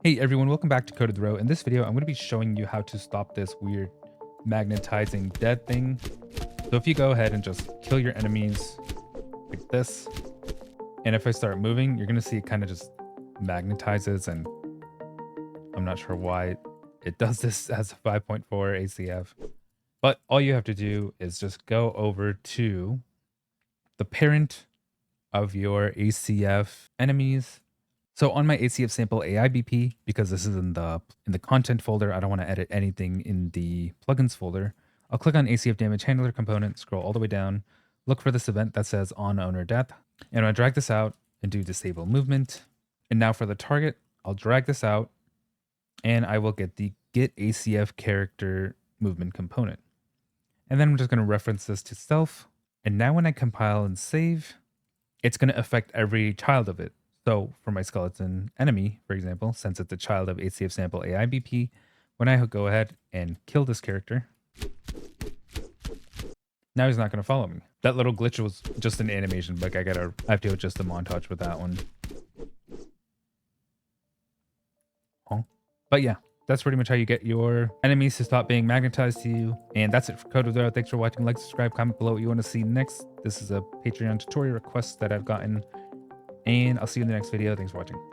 Hey everyone, welcome back to Code of the Row. In this video, I'm going to be showing you how to stop this weird magnetizing dead thing. So if you go ahead and just kill your enemies like this, and if I start moving, you're going to see it kind of just magnetizes, and I'm not sure why it does this as a 5.4 ACF. But all you have to do is just go over to the parent of your ACF enemies. So on my ACF sample AIBP, because this is in the content folder, I don't want to edit anything in the plugins folder. I'll click on ACF damage handler component, scroll all the way down, look for this event that says on owner death, and I drag this out and do disable movement. And now for the target, I'll drag this out and I will get the get ACF character movement component. And then I'm just going to reference this to self. And now when I compile and save, it's going to affect every child of it. So for my skeleton enemy, for example, since it's a child of ACF sample AIBP, when I go ahead and kill this character, now he's not going to follow me. That little glitch was just an animation bug. I have to adjust the montage with that one. But yeah, that's pretty much how you get your enemies to stop being magnetized to you. And that's it for Code of the Row. Thanks for watching. Like, subscribe, comment below what you want to see next. This is a Patreon tutorial request that I've gotten. And I'll see you in the next video. Thanks for watching.